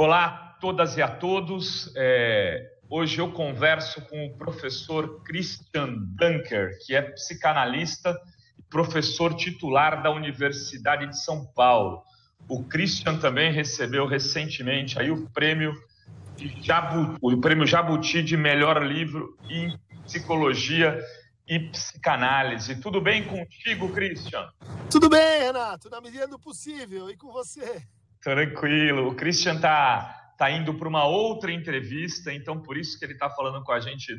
Olá a todas e a todos. Hoje eu converso com o professor Christian Dunker, que é psicanalista e professor titular da Universidade de São Paulo. O Christian também recebeu recentemente aí o prêmio Jabuti de melhor livro em psicologia e psicanálise. Tudo bem contigo, Christian? Tudo bem, Renato, na medida do possível. E com você? Tranquilo. O Christian tá indo para uma outra entrevista, então por isso que ele está falando com a gente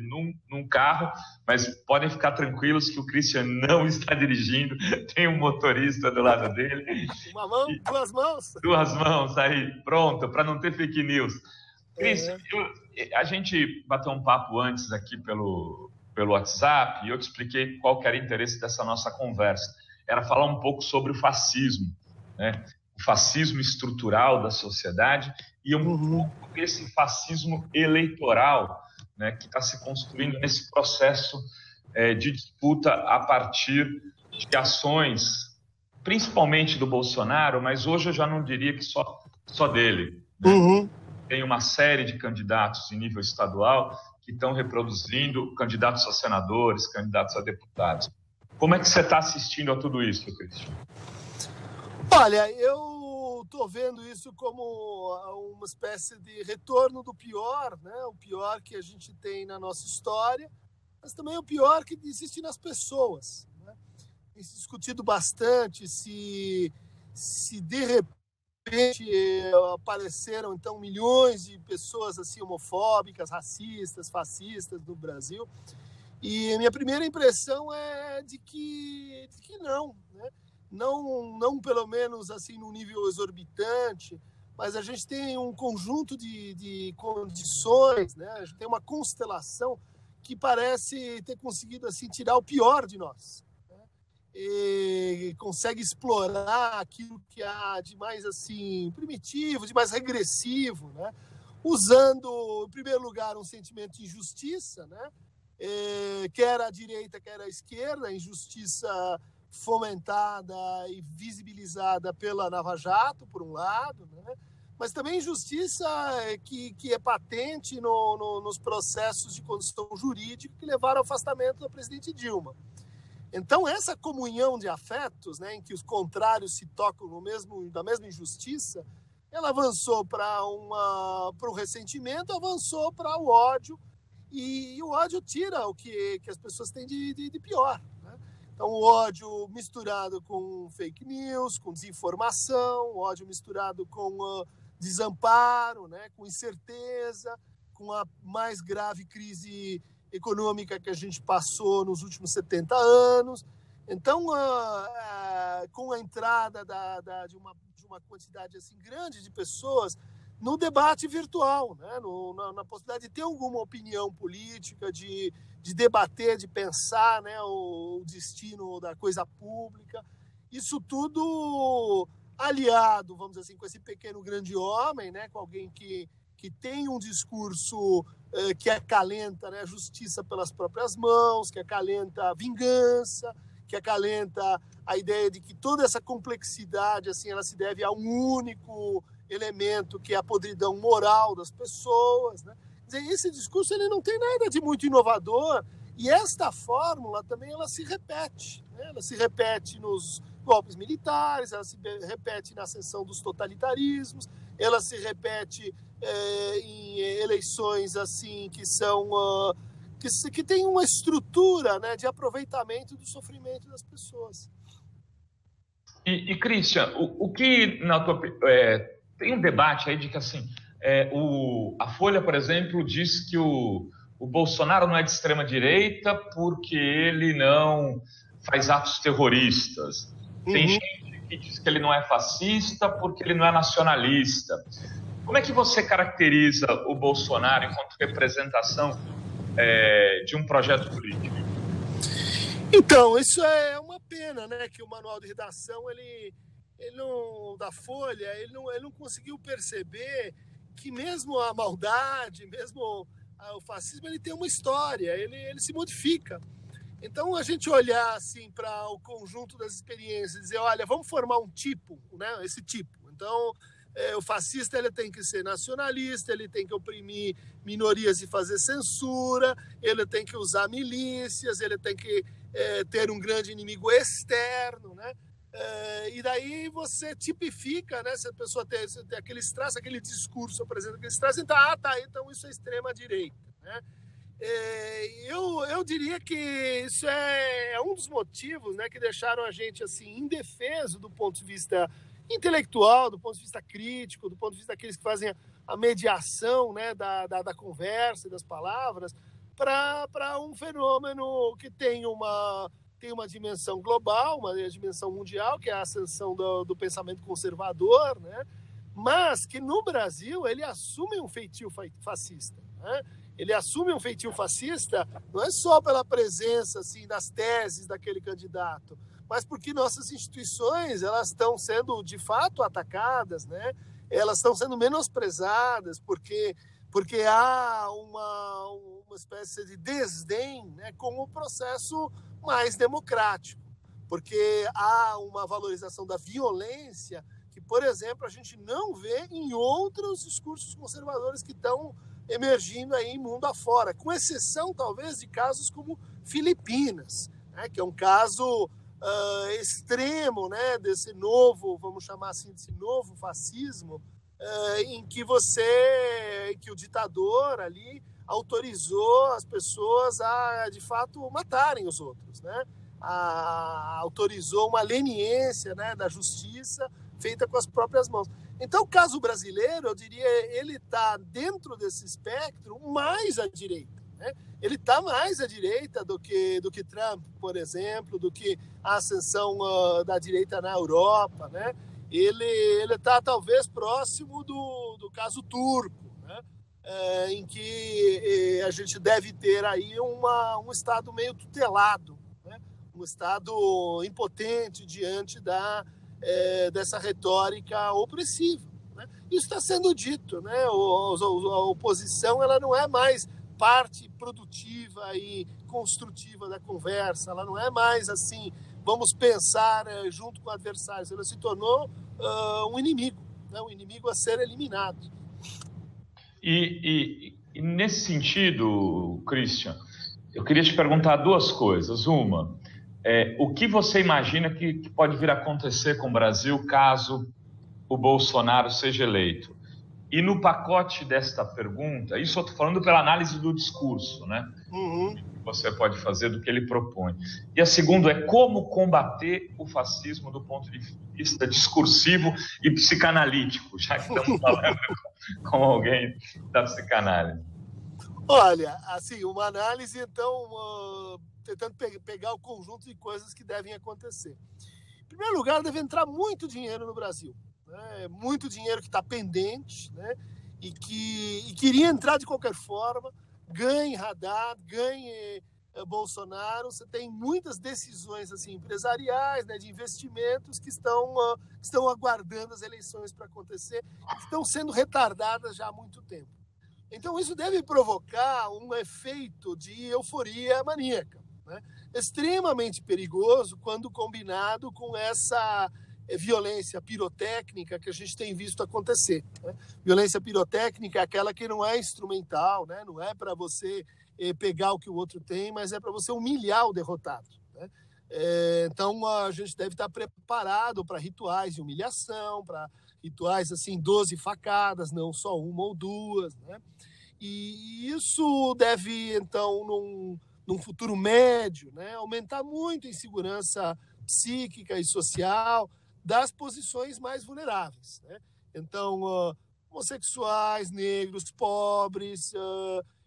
num carro, mas podem ficar tranquilos que o Christian não está dirigindo, tem um motorista do lado dele. Uma mão, duas mãos? Duas mãos, aí, pronto, para não ter fake news. Christian, a gente bateu um papo antes aqui pelo WhatsApp e eu te expliquei qual que era o interesse dessa nossa conversa. Era falar um pouco sobre o fascismo, né? O fascismo estrutural da sociedade e um pouco desse fascismo eleitoral, né, que está se construindo nesse processo de disputa a partir de ações, principalmente do Bolsonaro, mas hoje eu já não diria que só dele. Né? Tem uma série de candidatos em nível estadual que estão reproduzindo candidatos a senadores, candidatos a deputados. Como é que você está assistindo a tudo isso, Cristian? Olha, eu estou vendo isso como uma espécie de retorno do pior, né? O pior que a gente tem na nossa história, mas também o pior que existe nas pessoas. Né? Tem se discutido bastante se de repente apareceram então milhões de pessoas assim homofóbicas, racistas, fascistas no Brasil. E a minha primeira impressão é de que não, né? Não pelo menos assim num nível exorbitante, mas a gente tem um conjunto de condições, né? A gente tem uma constelação que parece ter conseguido assim tirar o pior de nós, né? E consegue explorar aquilo que há de mais assim primitivo, de mais regressivo, né? Usando, em primeiro lugar, um sentimento de injustiça, né? Quer a direita, quer a esquerda, a injustiça fomentada e visibilizada pela Lava Jato, por um lado, né? Mas também injustiça que é patente nos processos de condução jurídica que levaram ao afastamento da presidente Dilma. Então, essa comunhão de afetos, né, em que os contrários se tocam da mesma injustiça, ela avançou para o ressentimento, avançou para o ódio, e o ódio tira o que as pessoas têm de pior. Né? Então, o ódio misturado com fake news, com desinformação, o ódio misturado com desamparo, né? Com incerteza, com a mais grave crise econômica que a gente passou nos últimos 70 anos. Então, com a entrada de uma quantidade assim, grande de pessoas no debate virtual, né? Na possibilidade de ter alguma opinião política, de debater, de pensar, né, o destino da coisa pública. Isso tudo aliado, vamos dizer assim, com esse pequeno grande homem, né, com alguém que tem um discurso que acalenta, né, a justiça pelas próprias mãos, que acalenta a vingança, que acalenta a ideia de que toda essa complexidade assim, ela se deve a um único elemento que é a podridão moral das pessoas, né? Quer dizer, esse discurso ele não tem nada de muito inovador e esta fórmula também ela se repete, né? Ela se repete nos golpes militares, ela se repete na ascensão dos totalitarismos, ela se repete em eleições assim que são que tem uma estrutura, né, de aproveitamento do sofrimento das pessoas. E Christian, o que na tua tem um debate aí de que assim, a Folha, por exemplo, diz que o Bolsonaro não é de extrema-direita porque ele não faz atos terroristas. Tem gente que diz que ele não é fascista porque ele não é nacionalista. Como é que você caracteriza o Bolsonaro enquanto representação de um projeto político? Então, isso é uma pena, né? Que o manual de redação ele não, da Folha, ele não conseguiu perceber que mesmo a maldade, mesmo o fascismo, ele tem uma história, ele se modifica. Então, a gente olhar assim para o conjunto das experiências e dizer, olha, vamos formar um tipo, né? Esse tipo. Então, O fascista ele tem que ser nacionalista, ele tem que oprimir minorias e fazer censura, ele tem que usar milícias, ele tem que ter um grande inimigo externo, né? E daí você tipifica, né? Se a pessoa tem aqueles traços, aquele discurso apresenta aqueles traços, então isso é extrema-direita, né? Eu diria que isso é um dos motivos, né, que deixaram a gente assim indefeso do ponto de vista intelectual, do ponto de vista crítico, do ponto de vista daqueles que fazem a mediação, né, da conversa e das palavras, para um fenômeno que tem uma dimensão global, uma dimensão mundial, que é a ascensão do pensamento conservador, né, mas que no Brasil ele assume um feitio fascista, né? Ele assume um feitio fascista não é só pela presença assim, das teses daquele candidato, mas porque nossas instituições elas estão sendo, de fato, atacadas, né? Elas estão sendo menosprezadas, porque há uma espécie de desdém, né, com o processo mais democrático, porque há uma valorização da violência que, por exemplo, a gente não vê em outros discursos conservadores que estão emergindo aí mundo afora, com exceção, talvez, de casos como Filipinas, né, que é um caso extremo, né, desse novo, vamos chamar assim, desse novo fascismo, em que o ditador ali autorizou as pessoas a, de fato, matarem os outros, né? Autorizou uma leniência, né, da justiça feita com as próprias mãos. Então, o caso brasileiro, eu diria, ele está dentro desse espectro mais à direita, né? Ele está mais à direita do que Trump, por exemplo, do que a ascensão da direita na Europa, né? Ele está talvez próximo do caso turco, né? Em que a gente deve ter aí um Estado meio tutelado, né? Um Estado impotente diante dessa retórica opressiva, né? Isso está sendo dito, né? A oposição ela não é mais parte produtiva e construtiva da conversa, ela não é mais assim, vamos pensar junto com adversários, ela se tornou um inimigo, né? Um inimigo a ser eliminado. E nesse sentido, Christian, eu queria te perguntar duas coisas. Uma, o que você imagina que pode vir a acontecer com o Brasil caso o Bolsonaro seja eleito? E no pacote desta pergunta, isso eu estou falando pela análise do discurso, né? Uhum. Que você pode fazer do que ele propõe. E a segunda é como combater o fascismo do ponto de vista discursivo e psicanalítico, já que estamos falando com alguém da psicanálise. Olha, assim, uma análise, então, tentando pegar o conjunto de coisas que devem acontecer. Em primeiro lugar, deve entrar muito dinheiro no Brasil, né? Muito dinheiro que está pendente, né? E que iria entrar de qualquer forma, ganhe Haddad, ganhe Bolsonaro. Você tem muitas decisões assim, empresariais, né, de investimentos que estão aguardando as eleições para acontecer, que estão sendo retardadas já há muito tempo. Então, isso deve provocar um efeito de euforia maníaca, né? Extremamente perigoso quando combinado com essa violência pirotécnica que a gente tem visto acontecer, né? Violência pirotécnica é aquela que não é instrumental, né? Não é para você pegar o que o outro tem, mas é para você humilhar o derrotado, né? Então, a gente deve estar preparado para rituais de humilhação, para rituais assim, 12 facadas, não só uma ou duas, né? E isso deve, então, num futuro médio, né, aumentar muito a insegurança psíquica e social das posições mais vulneráveis, né? Então, homossexuais, negros, pobres,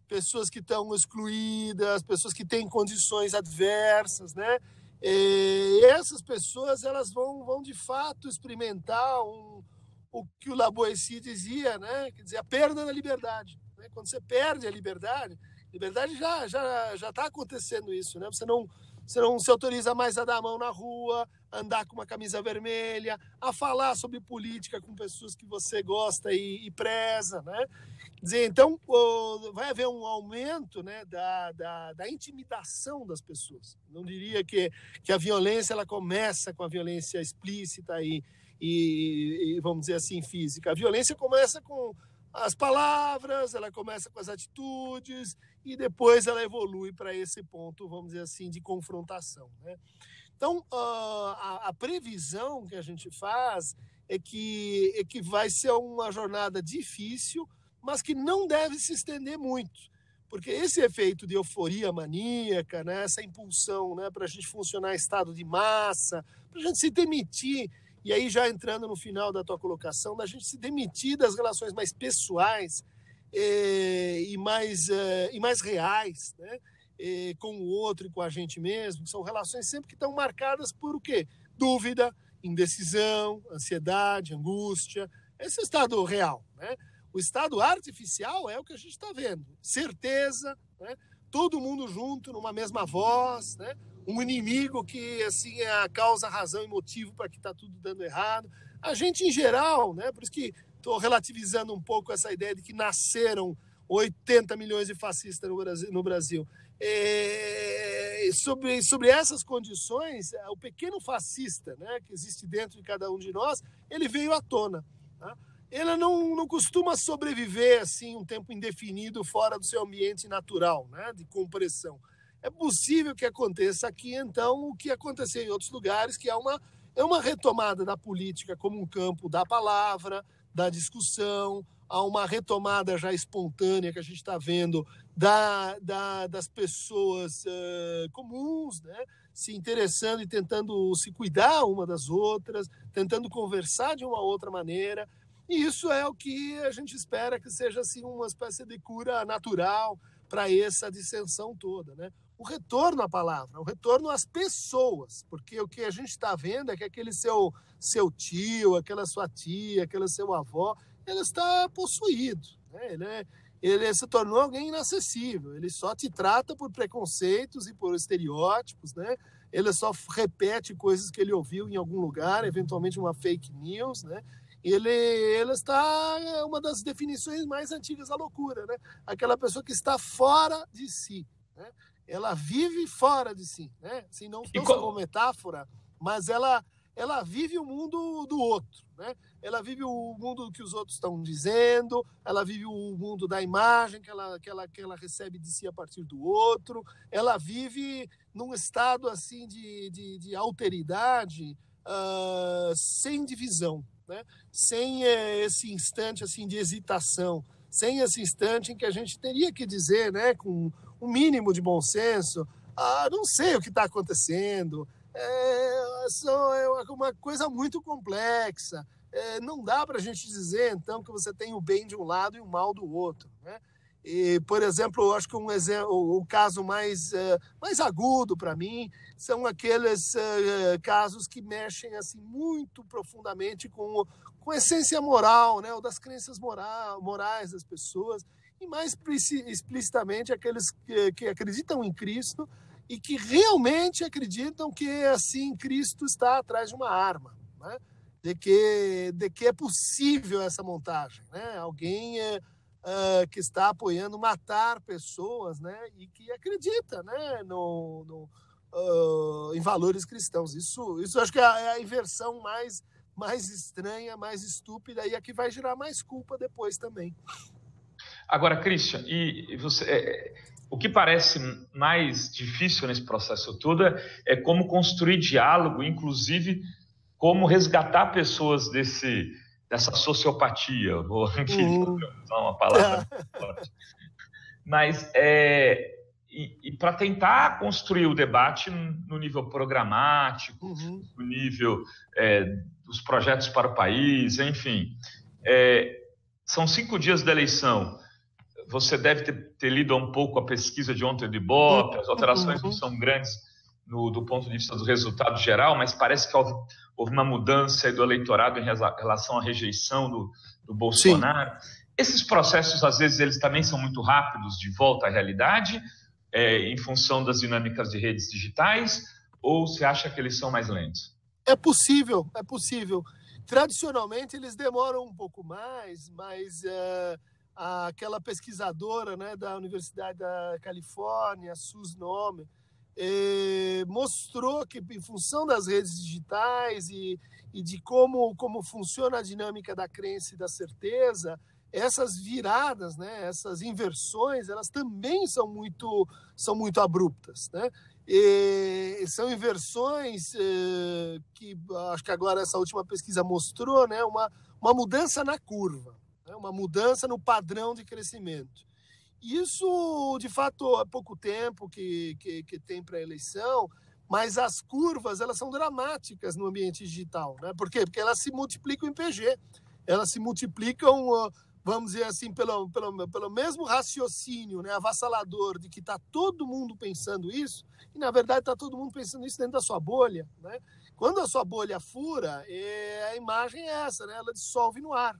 pessoas que estão excluídas, pessoas que têm condições adversas, né? E essas pessoas elas vão de fato experimentar o que o Lavoisier dizia, né? Quer dizer, a perda da liberdade. Quando você perde a liberdade já está acontecendo isso, né? Você você não se autoriza mais a dar a mão na rua, a andar com uma camisa vermelha, a falar sobre política com pessoas que você gosta e preza, né? Quer dizer, então, vai haver um aumento, né, da intimidação das pessoas. Não diria que a violência ela começa com a violência explícita e, vamos dizer assim, física. A violência começa com as palavras, ela começa com as atitudes e depois ela evolui para esse ponto, vamos dizer assim, de confrontação, né? Então, a previsão que a gente faz é que vai ser uma jornada difícil, mas que não deve se estender muito, porque esse efeito de euforia maníaca, né, essa impulsão, né, para a gente funcionar em estado de massa, para a gente se demitir, e aí já entrando no final da tua colocação, da gente se demitir das relações mais pessoais e mais reais, né, com o outro e com a gente mesmo, que são relações sempre que estão marcadas por o quê? Dúvida, indecisão, ansiedade, angústia, esse é o estado real, né? O estado artificial é o que a gente está vendo. Certeza, né? Todo mundo junto, numa mesma voz, né? Um inimigo que assim, é a causa, a razão e motivo para que está tudo dando errado. A gente, em geral, né? Por isso que estou relativizando um pouco essa ideia de que nasceram 80 milhões de fascistas no Brasil. Sobre essas condições, o pequeno fascista, né? Que existe dentro de cada um de nós, ele veio à tona, tá? Ele não costuma sobreviver assim um tempo indefinido fora do seu ambiente natural, né, de compressão. É possível que aconteça aqui, então, o que aconteceu em outros lugares, que é uma retomada da política como um campo da palavra, da discussão, há uma retomada já espontânea que a gente está vendo das pessoas comuns, né, se interessando e tentando se cuidar uma das outras, tentando conversar de uma outra maneira. E isso é o que a gente espera que seja assim, uma espécie de cura natural para essa dissensão toda, né? O retorno à palavra, o retorno às pessoas, porque o que a gente está vendo é que aquele seu tio, aquela sua tia, aquele seu avó, ele está possuído, né? Ele se tornou alguém inacessível, ele só te trata por preconceitos e por estereótipos, né? Ele só repete coisas que ele ouviu em algum lugar, eventualmente uma fake news, né? Ele está uma das definições mais antigas da loucura, né? Aquela pessoa que está fora de si, né? Ela vive fora de si, né? Assim, não como metáfora, mas ela vive o mundo do outro, né? Ela vive o mundo que os outros estão dizendo, ela vive o mundo da imagem que ela recebe de si a partir do outro, ela vive num estado assim de alteridade, sem divisão, né? Sem esse instante assim de hesitação, sem esse instante em que a gente teria que dizer, né, com um mínimo de bom senso, não sei o que está acontecendo, é uma coisa muito complexa, não dá para a gente dizer então que você tem o bem de um lado e o mal do outro, né? E, por exemplo, eu acho que o caso mais agudo para mim são aqueles casos que mexem assim, muito profundamente com a essência moral, né, ou das crenças morais das pessoas, e mais explicitamente aqueles que acreditam em Cristo e que realmente acreditam que assim Cristo está atrás de uma arma, né, de que é possível essa montagem, né, alguém que está apoiando matar pessoas, né, e que acredita, né, em valores cristãos. Isso acho que é a inversão mais estranha, mais estúpida e a que vai gerar mais culpa depois também. Agora, Christian, e você, o que parece mais difícil nesse processo todo é como construir diálogo, inclusive como resgatar pessoas dessa sociopatia, vou usar uma palavra forte. Mas para tentar construir o debate no nível programático, no nível dos projetos para o país, enfim. São 5 dias da eleição. Você deve ter lido um pouco a pesquisa de ontem do Ibope, as alterações não são grandes do ponto de vista do resultado geral, mas parece que houve uma mudança do eleitorado em relação à rejeição do Bolsonaro. Sim. Esses processos, às vezes, eles também são muito rápidos de volta à realidade, em função das dinâmicas de redes digitais, ou você acha que eles são mais lentos? É possível, é possível. Tradicionalmente, eles demoram um pouco mais, mas aquela pesquisadora, né, da Universidade da Califórnia, Suze Nome, mostrou que, em função das redes digitais e de como funciona a dinâmica da crença e da certeza, essas viradas, né, essas inversões, elas também são muito abruptas, né? São inversões que acho que agora essa última pesquisa mostrou, né, uma mudança na curva, né, uma mudança no padrão de crescimento. Isso, de fato, há pouco tempo que tem para a eleição, mas as curvas elas são dramáticas no ambiente digital, né? Por quê? Porque elas se multiplicam em PG, elas se multiplicam, vamos dizer assim, pelo mesmo raciocínio, né, avassalador de que está todo mundo pensando isso, e na verdade está todo mundo pensando isso dentro da sua bolha, né? Quando a sua bolha fura, a imagem é essa, né? Ela dissolve no ar.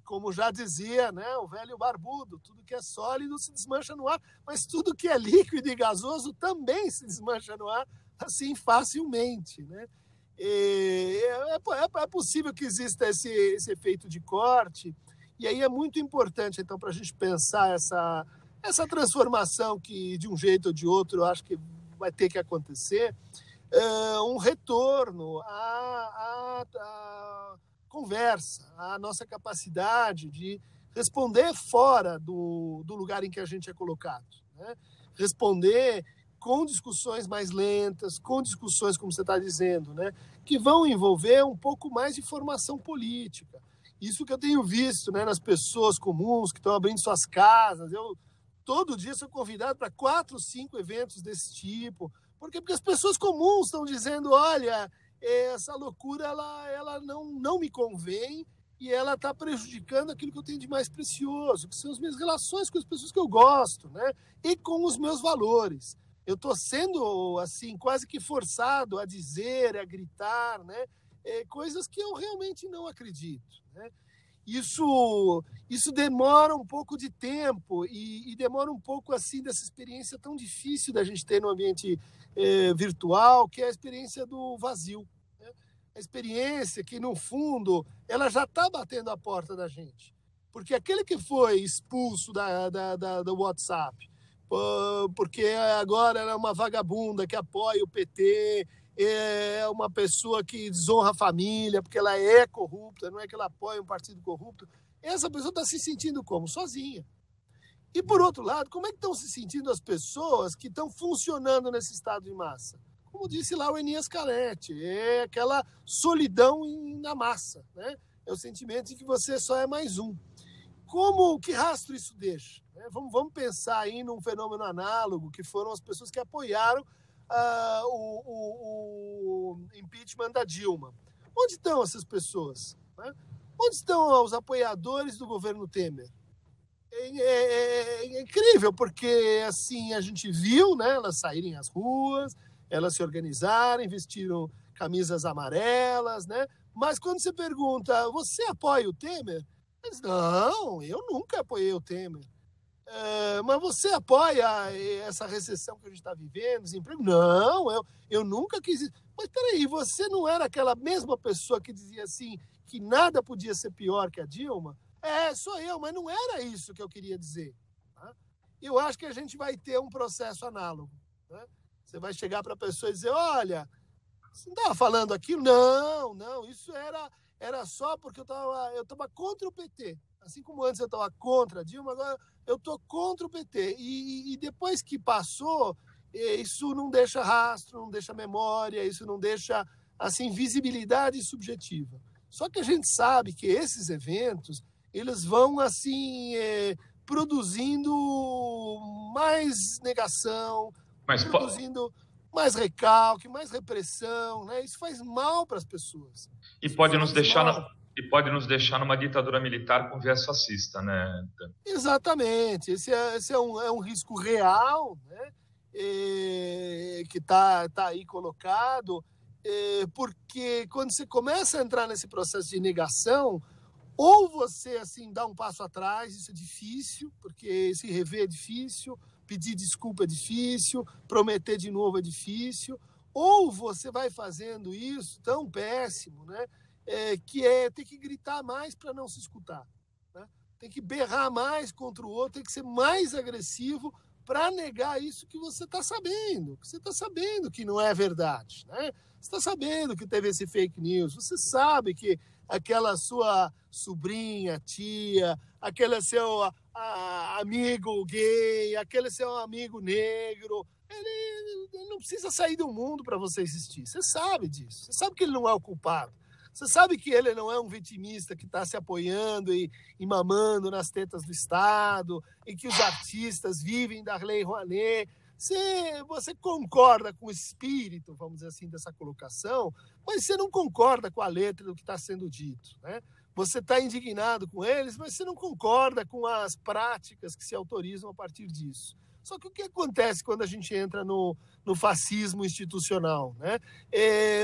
Como já dizia, né, o velho barbudo, tudo que é sólido se desmancha no ar, mas tudo que é líquido e gasoso também se desmancha no ar, assim, facilmente, né? É possível que exista esse efeito de corte, e aí é muito importante, então, para a gente pensar essa transformação que, de um jeito ou de outro, eu acho que vai ter que acontecer, um retorno à conversa, à nossa capacidade de responder fora do lugar em que a gente é colocado, né? Responder com discussões mais lentas, com discussões, como você está dizendo, né, que vão envolver um pouco mais de formação política. Isso que eu tenho visto, né, nas pessoas comuns que estão abrindo suas casas. Eu, todo dia, sou convidado para 4, 5 eventos desse tipo. Por quê? Porque as pessoas comuns estão dizendo, olha, essa loucura ela não me convém e ela está prejudicando aquilo que eu tenho de mais precioso, que são as minhas relações com as pessoas que eu gosto, né, e com os meus valores. Eu estou sendo, assim, quase que forçado a dizer, a gritar, né, coisas que eu realmente não acredito, né? Isso demora um pouco de tempo e demora um pouco, assim, dessa experiência tão difícil da gente ter no ambiente virtual, que é a experiência do vazio, né? A experiência que, no fundo, ela já está batendo a porta da gente. Porque aquele que foi expulso do WhatsApp, porque agora ela é uma vagabunda que apoia o PT, é uma pessoa que desonra a família, porque ela é corrupta, não é que ela apoia um partido corrupto. Essa pessoa está se sentindo como? Sozinha. E, por outro lado, como é que estão se sentindo as pessoas que estão funcionando nesse estado de massa? Como disse lá o Enias Canetti, é aquela solidão na massa, né? É o sentimento de que você só é mais um. Que rastro isso deixa? Vamos pensar aí num fenômeno análogo, que foram as pessoas que apoiaram o impeachment da Dilma. Onde estão essas pessoas, né? Onde estão os apoiadores do governo Temer? É incrível, porque assim a gente viu, né, elas saírem às ruas, elas se organizarem, vestiram camisas amarelas, né? Mas quando você pergunta, você apoia o Temer? Eles, não, eu nunca apoiei o Temer. Mas você apoia essa recessão que a gente está vivendo, desemprego? Não, eu nunca quis. Mas peraí, você não era aquela mesma pessoa que dizia assim que nada podia ser pior que a Dilma? Sou eu, mas não era isso que eu queria dizer, tá? Eu acho que a gente vai ter um processo análogo, né? Você vai chegar para a pessoa e dizer, olha, você não estava falando aquilo? Não, isso era só porque eu estava contra o PT. Assim como antes eu estava contra a Dilma, agora eu estou contra o PT. E depois que passou, isso não deixa rastro, não deixa memória, isso não deixa, assim, visibilidade subjetiva. Só que a gente sabe que esses eventos, eles vão, assim, produzindo mais negação, produzindo mais recalque, mais repressão, né? Isso faz mal para as pessoas. E pode nos deixar numa ditadura militar com viés fascista, né? Exatamente. Esse é um risco real, né? Que tá aí colocado, porque quando você começa a entrar nesse processo de negação, ou você assim dá um passo atrás, isso é difícil, porque se rever é difícil, pedir desculpa é difícil, prometer de novo é difícil, ou você vai fazendo isso tão péssimo, né? Que é ter que gritar mais para não se escutar, né? Tem que berrar mais contra o outro, tem que ser mais agressivo para negar isso que você está sabendo. Você está sabendo que não é verdade, né? Você está sabendo que teve esse fake news, você sabe que aquela sua sobrinha, tia, aquele seu amigo gay, aquele seu amigo negro, ele não precisa sair do mundo para você existir. Você sabe disso. Você sabe que ele não é o culpado. Você sabe que ele não é um vitimista que está se apoiando e mamando nas tetas do Estado, e que os artistas vivem da Lei Rouanet. Você concorda com o espírito, vamos dizer assim, dessa colocação, mas você não concorda com a letra do que está sendo dito, né? Você está indignado com eles, mas você não concorda com as práticas que se autorizam a partir disso. Só que o que acontece quando a gente entra no fascismo institucional, né?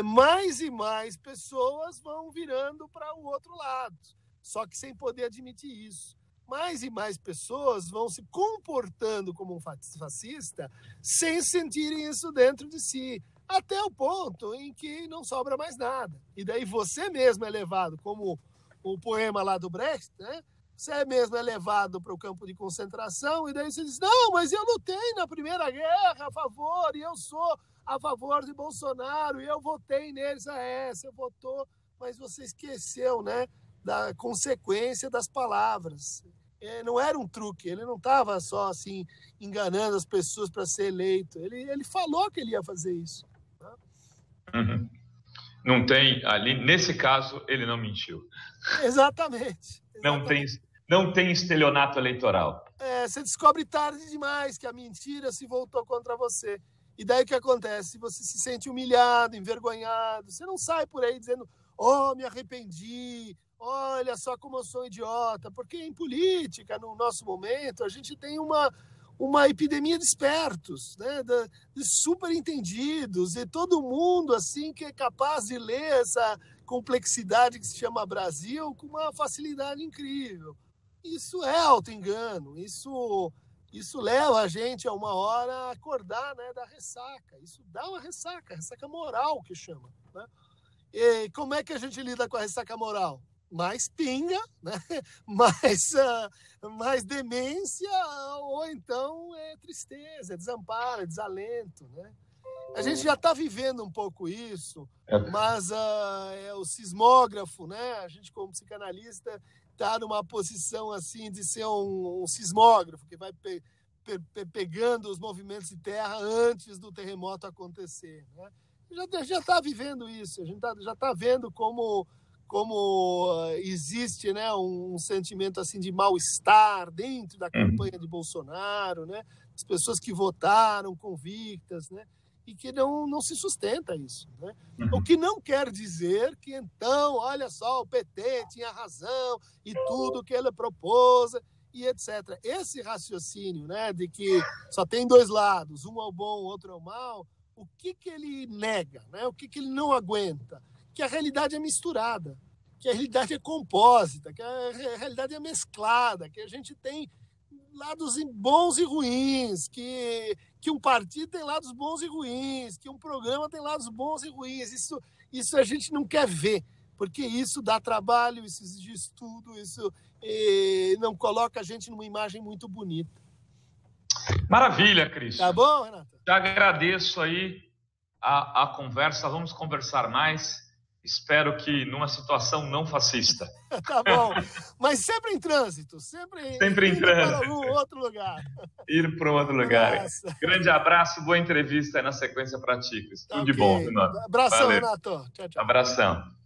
Mais e mais pessoas vão virando para o outro lado, só que sem poder admitir isso. Mais e mais pessoas vão se comportando como um fascista sem sentirem isso dentro de si, até o ponto em que não sobra mais nada. E daí você mesmo é levado, como o poema lá do Brecht, né? Você mesmo é levado para o campo de concentração e daí você diz, não, mas eu lutei na Primeira Guerra a favor, e eu sou a favor de Bolsonaro, e eu votei neles, você votou, mas você esqueceu, né, da consequência das palavras. Não era um truque, ele não estava só assim enganando as pessoas para ser eleito, ele falou que ele ia fazer isso. Né? Uhum. Não tem, ali, nesse caso, ele não mentiu. Exatamente. Não tem estelionato eleitoral. Você descobre tarde demais que a mentira se voltou contra você. E daí o que acontece? Você se sente humilhado, envergonhado. Você não sai por aí dizendo, me arrependi, olha só como eu sou idiota. Porque em política, no nosso momento, a gente tem uma epidemia de espertos, né? De superentendidos, e todo mundo assim que é capaz de ler essa complexidade que se chama Brasil com uma facilidade incrível. Isso é auto-engano, isso leva a gente a uma hora a acordar, né, da ressaca. Isso dá uma ressaca moral que chama, né? E como é que a gente lida com a ressaca moral? Mais pinga, né? mais demência, ou então tristeza, desamparo, desalento, né? A gente já está vivendo um pouco isso, mas o sismógrafo, né? A gente, como psicanalista, está numa posição assim de ser um sismógrafo que vai pegando os movimentos de terra antes do terremoto acontecer, né? Já está vivendo isso, a gente já está vendo como existe, né, um sentimento assim de mal-estar dentro da campanha de Bolsonaro, né? As pessoas que votaram convictas, né? E que não se sustenta isso, né? O que não quer dizer que, então, olha só, o PT tinha razão e tudo que ele propôs e etc. Esse raciocínio, né, de que só tem dois lados, um é o bom, o outro é o mal, o que ele nega, né? O que ele não aguenta? Que a realidade é misturada, que a realidade é compósita, que a realidade é mesclada, que a gente tem lados bons e ruins, que um partido tem lados bons e ruins, que um programa tem lados bons e ruins. Isso a gente não quer ver, porque isso dá trabalho, isso exige estudo, isso não coloca a gente numa imagem muito bonita. Maravilha, Cristian. Tá bom, Renato? Te agradeço aí a conversa, vamos conversar mais. Espero que numa situação não fascista. Tá bom, mas sempre em trânsito, sempre em trânsito. Para algum outro lugar. Ir para um outro lugar. Grande abraço, boa entrevista aí na sequência para ti, Cristian. Tudo de bom, Renato. Abração, valeu. Renato. Tchau, tchau. Abração.